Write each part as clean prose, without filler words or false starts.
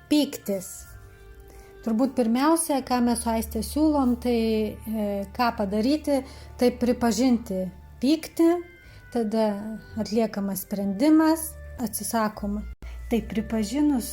Pyktis. Turbūt pirmiausia, ką mes su Aiste siūlom, tai ką padaryti, tai pripažinti pyktį, tada atliekamas sprendimas, atsisakoma. Tai pripažinus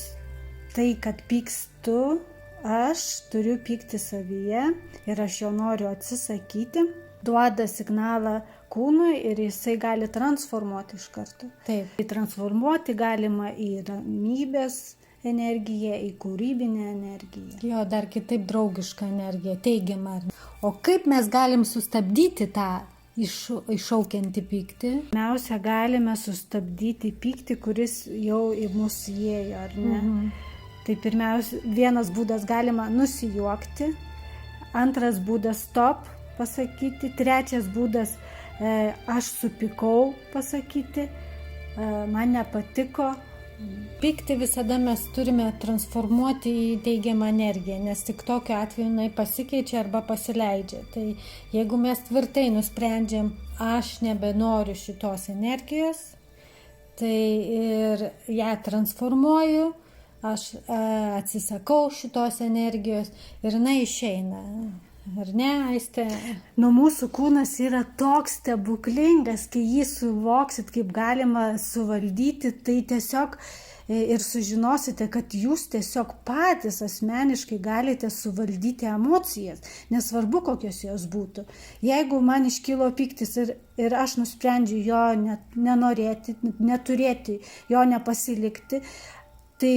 tai, kad pykstu, aš turiu pykti savyje ir aš jo noriu atsisakyti, duoda signalą kūnui ir jisai gali transformuoti iš karto. Taip, transformuoti galima į ramybės energiją, į kūrybinę energiją. Jo, dar kitaip draugišką energiją, teigiamą. O kaip mes galim sustabdyti tą iššaukiantį pyktį? Pirmiausia, galime sustabdyti pyktį, kuris jau į mus įėjo, ar ne? Tai pirmiausia, vienas būdas galima nusijuokti, antras būdas stop pasakyti, trečias būdas aš supykau pasakyti, man nepatiko. Pyktį visada mes turime transformuoti į teigiamą energiją, nes tik tokiu atveju jinai pasikeičia arba pasileidžia. Tai jeigu mes tvirtai nusprendžiam, aš nebenoriu šitos energijos, tai ir ją transformuoju, aš atsisakau šitos energijos ir jinai išeina. Ar ne, Aiste? Mūsų kūnas yra toks stebuklingas, kai jį suvoksit, kaip galima suvaldyti, tai tiesiog ir sužinosite, kad jūs tiesiog patys asmeniškai galite suvaldyti emocijas, nesvarbu kokios jos būtų. Jeigu man iškilo pyktis ir aš nusprendžiu jo nenorėti, neturėti, jo nepasilikti, tai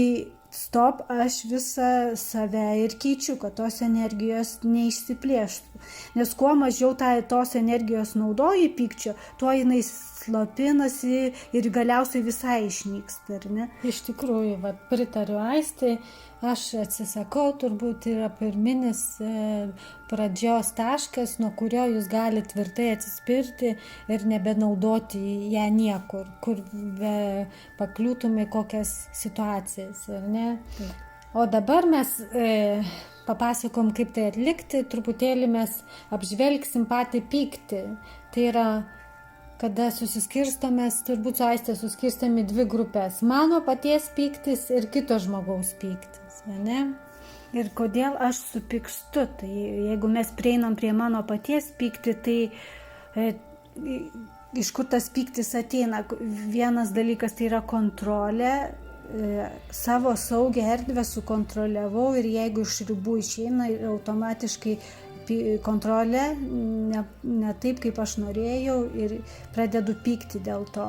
stop, aš visą save ir keičiu, kad tos energijos neišsiplėštų. Nes kuo mažiau tos energijos naudoji pykčio, tuo jinai slopinasi ir galiausiai visai išnyksta, ar ne? Iš tikrųjų, pritariu Aistai, aš atsisakau, turbūt yra pirminis pradžios taškas, nuo kurio jūs galite tvirtai atsispirti ir nebenaudoti ją niekur, kur pakliūtume kokias situacijas, ar ne? O dabar mes papasakom, kaip tai atlikti, truputėlį mes apžvelgsim patį pyktį. Tai yra, kada susiskirstomės, turbūt su Aiste suskirstami dvi grupės. Mano paties pyktis ir kito žmogaus pyktis, ne? Ir kodėl aš supykstu? Tai jeigu mes prieinam prie mano paties pyktį, tai iš kur tas pyktis ateina? Vienas dalykas tai yra kontrolė, savo saugią erdvę sukontroliavau ir jeigu iš ribų išeina, automatiškai kontrolė ne taip, kaip aš norėjau ir pradedu pykti dėl to,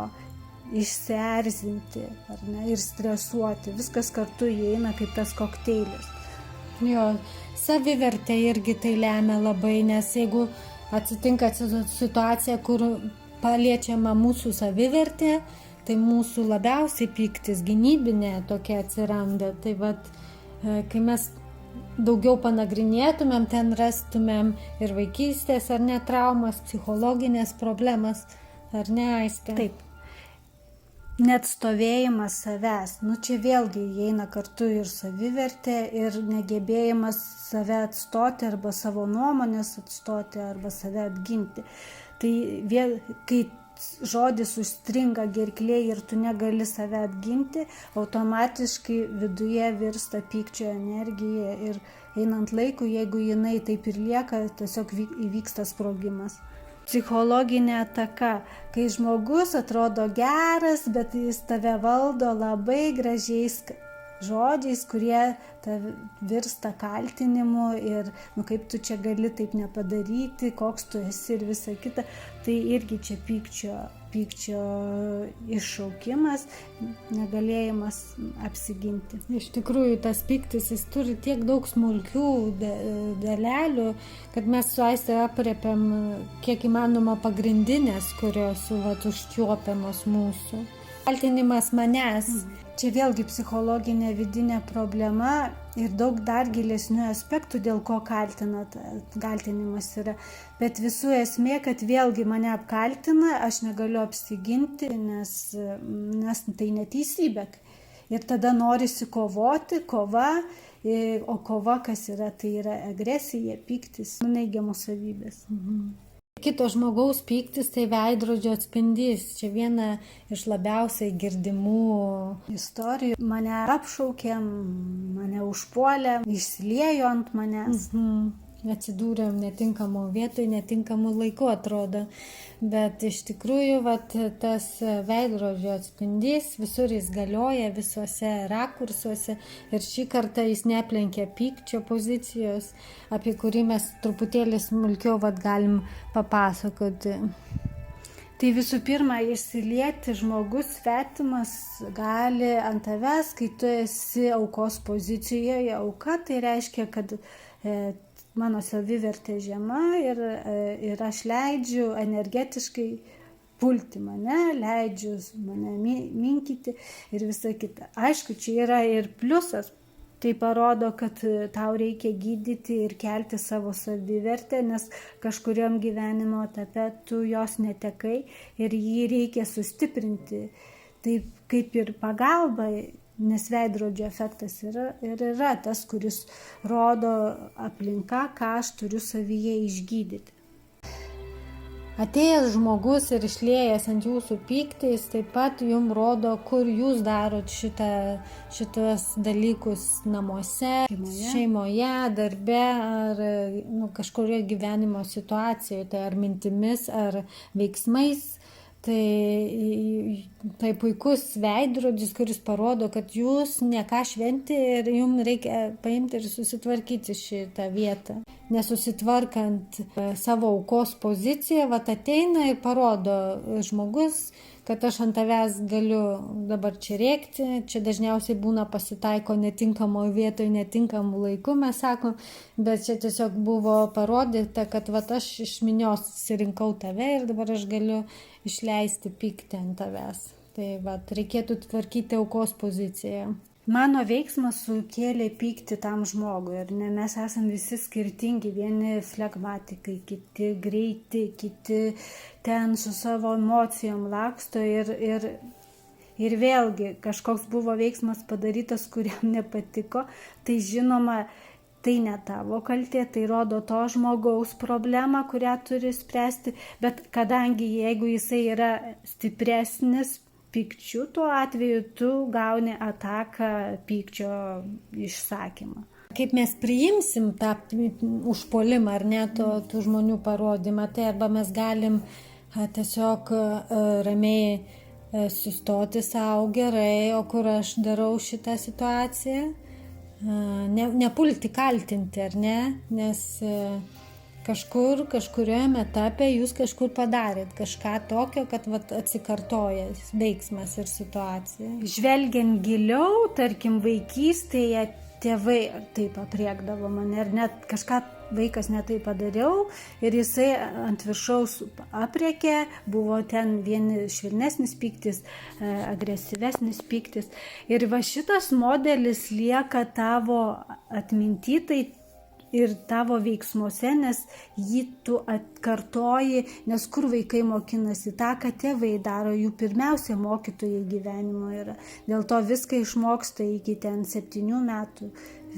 išsierzinti, ar ne, ir stresuoti. Viskas kartu įeina kaip tas kokteilis. Jo, savivertė irgi tai lemia labai, nes jeigu atsitinka situacija, kur paliečiama mūsų savivertė, tai mūsų labiausiai pyktis gynybinė tokia atsiranda. Tai kai mes daugiau panagrinėtumėm, ten rastumėm ir vaikystės, ar ne, traumas, psichologinės problemas, ar ne, Aiste? Taip. Net stovėjimas savęs. Čia vėlgi įeina kartu ir savivertė, ir negebėjimas save atstoti, arba savo nuomonės atstoti, arba save apginti. Tai kai žodis užstringa gerklėje ir tu negali save apginti, automatiškai viduje virsta pykčio energija ir einant laikui, jeigu jinai taip ir lieka, tiesiog įvyksta sprogimas. Psichologinė ataka, kai žmogus atrodo geras, bet jis tave valdo labai gražiais žodžiais, kurie virsta kaltinimu ir kaip tu čia gali taip nepadaryti, koks tu esi ir visa kita, tai irgi čia pykčio iššaukimas, negalėjimas apsiginti. Iš tikrųjų, tas pyktis, jis turi tiek daug smulkių dalelių, kad mes su Aiste aprėpiam kiek įmanoma pagrindinės, kurios užčiuopiamos mūsų. Kaltinimas manęs. Čia vėlgi psichologinė vidinė problema ir daug dar gilesnių aspektų, dėl ko kaltinimas yra. Bet visų esmė, kad vėlgi mane apkaltina, aš negaliu apsiginti, nes tai neteisybė. Ir tada norisi kovoti, o kova kas yra? Tai yra agresija, pyktis, neigiamos savybės. Kito žmogaus pyktis tai veidrodžio atspindys. Čia viena iš labiausiai girdimų istorijų. Mane apšaukė, mane užpuolė, išsiliejo ant manęs. Atsidūrėm netinkamų vietoj, netinkamų laiku atrodo. Bet iš tikrųjų tas veidrodžio atspindys visur jis galioja, visuose rakursuose. Ir šį kartą jis neaplenkė pykčio pozicijos, apie kurį mes truputėlį smulkiau galim papasakoti. Tai visų pirma, išsilieti žmogus svetimas gali ant tavęs, kai tu esi aukos pozicijoje. Auka tai reiškia, kad mano savivertė žema ir aš leidžiu energetiškai pulti mane, leidžiu mane minkyti ir visa kita. Aišku, čia yra ir pliusas. Tai parodo, kad tau reikia gydyti ir kelti savo savivertę, nes kažkuriam gyvenimo etape tu jos netekai ir jį reikia sustiprinti. Taip kaip ir pagalba. Nes veidrodžio efektas yra tas, kuris rodo aplinka, ką aš turiu savyje išgydyti. Atėjęs žmogus ir išliejęs ant jūsų pyktį, jis taip pat jums rodo, kur jūs darot šitos dalykus namuose, šeimoje, darbe ar kažkurioje gyvenimo situacijoje, tai ar mintimis, ar veiksmais. Tai puikus veidrodis, kuris parodo, kad jūs ne ką šventi ir jums reikia paimti ir susitvarkyti šitą vietą. Nesusitvarkant savo aukos poziciją, ateina ir parodo žmogus, kad aš ant tavęs galiu dabar čia rėkti, čia dažniausiai būna pasitaiko netinkamoje vietoje, netinkamų laikų, mes sakom, bet čia tiesiog buvo parodyta, kad aš iš minios susirinkau tave ir dabar aš galiu išleisti pyktį ant tavęs. Tai reikėtų tvarkyti aukos poziciją. Mano veiksmas sukėlė pyktį tam žmogui ir mes esam visi skirtingi, vieni flegmatikai, kiti greiti, kiti ten su savo emocijom laksto ir vėlgi kažkoks buvo veiksmas padarytas, kuriam nepatiko, tai žinoma, tai ne tavo kaltė, tai rodo to žmogaus problemą, kurią turi spręsti, bet kadangi jeigu jisai yra stipresnis pykčiu, tuo atveju tu gauni ataką pykčio išsakymą. Kaip mes priimsim tą užpuolimą ar ne, tų žmonių parodymą, tai arba mes galim tiesiog ramiai sustoti savo gerai, o kur aš darau šitą situaciją. Nepulti kaltinti, ar ne, nes kažkurioje etape jūs kažkur padarėt kažką tokio, kad atsikartoja veiksmas ir situacija. Žvelgiant giliau, tarkim vaikystėje tėvai taip apriekdavo mane, ir net kažką vaikas netai padariau ir jisai ant viršaus apriekė, buvo ten vieni švelnesnis pyktis, agresyvesnis pyktis. Ir šitas modelis lieka tavo atminty, tai ir tavo veiksmuose, nes jį tu atkartoji, nes kur vaikai mokinasi, tą, ką tėvai daro, jų pirmiausia mokytojai gyvenimo yra. Dėl to viską išmoksta iki ten 7 metų,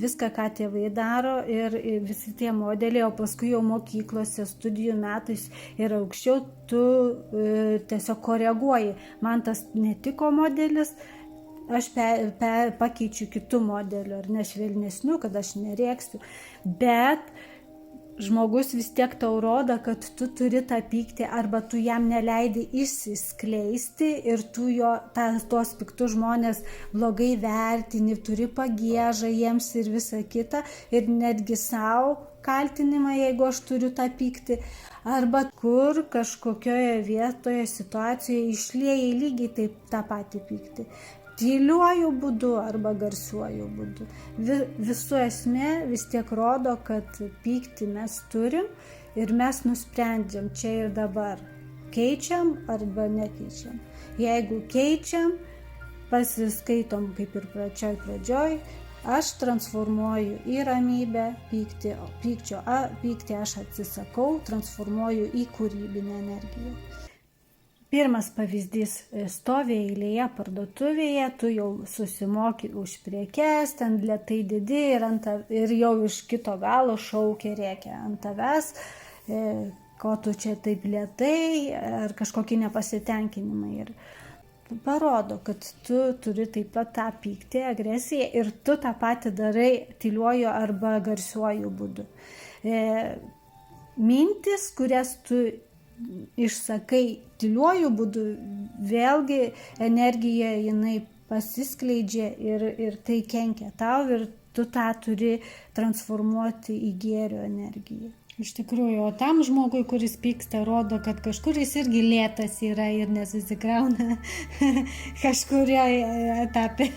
viską, ką tėvai daro ir visi tie modeliai, o paskui jau mokyklose, studijų metais ir aukščiau tu tiesiog koreguoji. Man tas netiko modelis, aš pakeičiu kitų modelių, ar ne švelnesnių, kad aš nerėksiu, bet žmogus vis tiek tau rodo, kad tu turi tą pyktį arba tu jam neleidi išsiskleisti ir tu tuos piktus žmonės blogai vertini, turi pagiežą jiems ir visa kita ir netgi savo kaltinimą, jeigu aš turiu tą pyktį, arba kur kažkokioje vietoje situacijoje išlieji lygiai taip tą patį pyktį. Tyliuoju būdu arba garsiuoju būdu. Visų esmė vis tiek rodo, kad pyktį mes turim ir mes nusprendžiam čia ir dabar. Keičiam arba nekeičiam. Jeigu keičiam, pasiskaitom kaip ir pradžioj, aš transformuoju į ramybę pyktį aš atsisakau, transformuoju į kūrybinę energiją. Pirmas pavyzdys, stovi eilėje parduotuvėje, tu jau susimoki už prekes, ten lėtai didi ir jau iš kito galo šaukia rėkia ant tavęs, ko tu čia taip lėtai, ar kažkokie nepasitenkinimai. Ir parodo, kad tu turi taip pat tą pyktį, agresiją ir tu tą patį darai tyliuoju arba garsiuoju būdu. Mintis, kurias tu išsakai tyliuoju būdu, vėlgi energija jinai pasiskleidžia ir tai kenkia tau ir tu tą turi transformuoti į gėrio energiją. Iš tikrųjų, o tam žmogui, kuris pyksta, rodo, kad kažkur jis irgi lėtas yra ir nesusikrauna kažkurioje etape.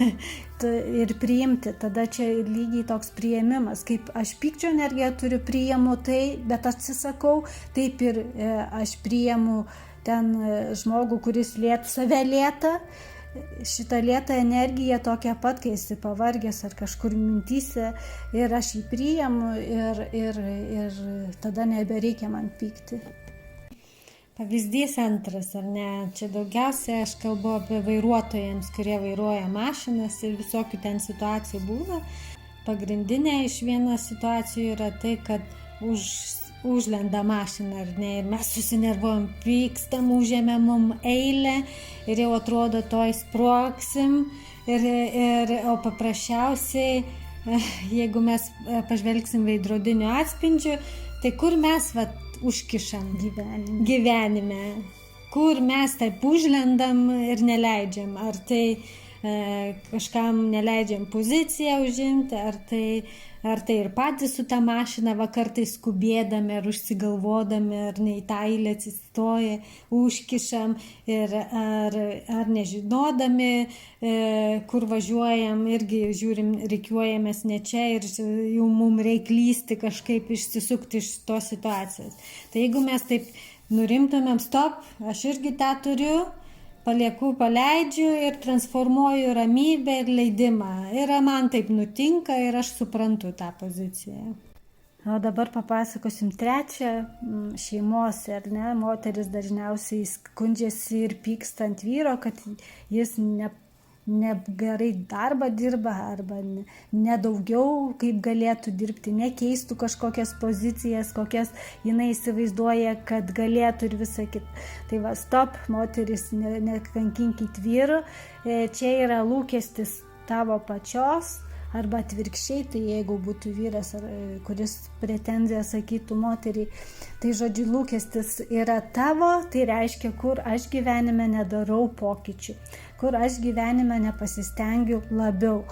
Ir priimti, tada čia lygiai toks priėmimas, kaip aš pykčio energiją turiu, priimu tai, bet atsisakau, taip ir aš priimu ten žmogų, kuris save lėta, šitą lėtą energiją tokia pat, kai esi pavargęs ar kažkur mintyse ir aš jį priimu ir tada nebereikia man pykti. Pavyzdys antras, ar ne? Čia daugiausia aš kalbu apie vairuotojams, kurie vairuoja mašinas ir visokių ten situacijų būna. Pagrindinė iš vienos situacijų yra tai, kad užlenda mašina, ar ne, ir mes susinervuojam, pykstam, užėmė mum eilę ir jau atrodo toj sprogsim o paprasčiausiai, jeigu mes pažvelgsim veidrodiniu atspindžiu, tai kur mes užkišam gyvenime, kur mes taip užlendam ir neleidžiam, ar tai kažkam neleidžiam poziciją užimti, ar tai ir patys su tą mašiną kartais skubėdami ar užsigalvodami, ar ne į tą eilę atsistoję, užkišam, ar nežinodami, kur važiuojam, irgi žiūrim, rikiuojamės ne čia ir jau mums reikia lysti kažkaip išsisukti iš tos situacijos. Tai jeigu mes taip nurimtumėm, stop, aš irgi tą turiu, palieku, paleidžiu ir transformuoju ramybę ir leidimą. Ir man taip nutinka ir aš suprantu tą poziciją. O dabar papasakosim trečią šeimos, ar ne? Moteris dažniausiai skundžiasi ir pyksta ant vyro, kad jis negerai darbą dirba arba nedaugiau kaip galėtų dirbti, nekeistų kažkokias pozicijas, kokias jinai įsivaizduoja, kad galėtų ir visą kitą. Tai stop, moteris, nekankinkit vyrų, čia yra lūkestis tavo pačios, arba atvirkščiai, tai jeigu būtų vyras, kuris pretenziją sakytų moteriai, tai žodžiu lūkestis yra tavo, tai reiškia, kur aš gyvenime nedarau pokyčių, kur aš gyvenime nepasistengiu labiau.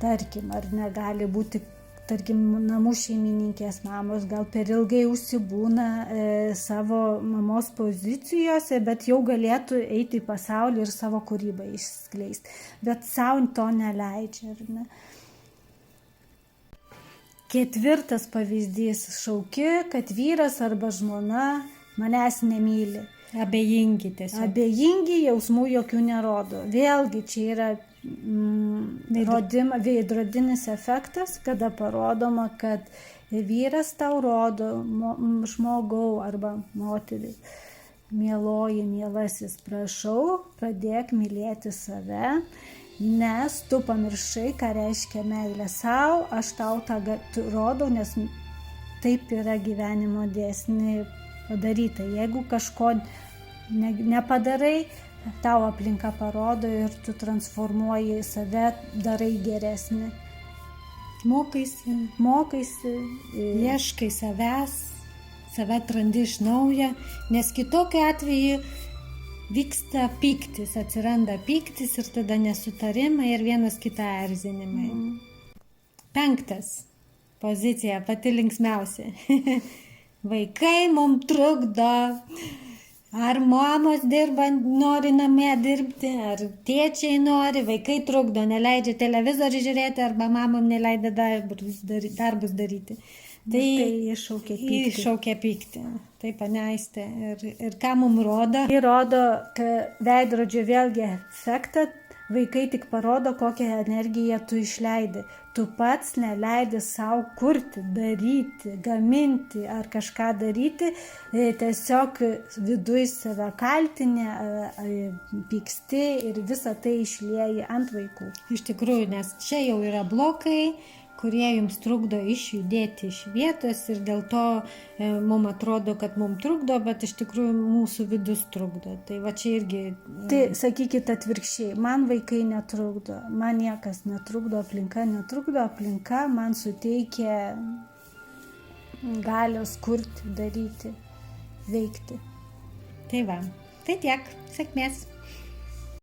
Tarkim, ar negali būti, tarkim, namų šeimininkės mamos gal per ilgai užsibūna savo mamos pozicijose, bet jau galėtų eiti į pasaulį ir savo kūrybą išskleisti. Bet savo to neleidžia, ar ne? Ketvirtas pavyzdys, šauki, kad vyras arba žmona manęs nemyli. Abejingi tiesiog. Abejingi, jausmų jokių nerodo. Vėlgi čia yra veidrodinis efektas, kada parodoma, kad vyras tau rodo, žmogau arba moteris, mieloji, mielasis, prašau, pradėk mylėti save, nes tu pamiršai, ką reiškia meilė savo, aš tau tą rodau, nes taip yra gyvenimo dėsnį padaryta. Jeigu kažko nepadarai, tau aplinka parodo ir tu transformuoji save, darai geresnį. Mokaisi, ieškai savęs, save atrandi iš naujo, nes kitokiu atveju vyksta pyktis, atsiranda pyktis ir tada nesutarimai ir vienas kitą erzinimai. Penktas pozicija, pati linksmiausia. Vaikai mums trukdo. Ar mamos dirba, nori namie dirbti, ar tėčiai nori, vaikai trukdo, neleidžia televizorių žiūrėti, arba mamom neleidžia darbus daryti. Tai iššaukia pyktį. Tai paneistė. Ir ką mums rodo? Tai rodo, kad veidrodžio vėlgi efektą, vaikai tik parodo, kokią energiją tu išleidi. Tu pats neleidi savo kurti, daryti, gaminti ar kažką daryti, tiesiog viduj save kaltini, pyksti ir visą tai išlieji ant vaikų. Iš tikrųjų, nes čia jau yra blokai, kurie jums trukdo išjudėti iš vietos ir dėl to mums atrodo, kad mums trukdo, bet iš tikrųjų mūsų vidus trukdo. Tai va čia irgi... Tai sakykit atvirkščiai, man vaikai netrukdo, man niekas netrukdo, aplinka netrukdo, aplinka man suteikia galios kurti, daryti, veikti. Tai va, tai tiek, sėkmės.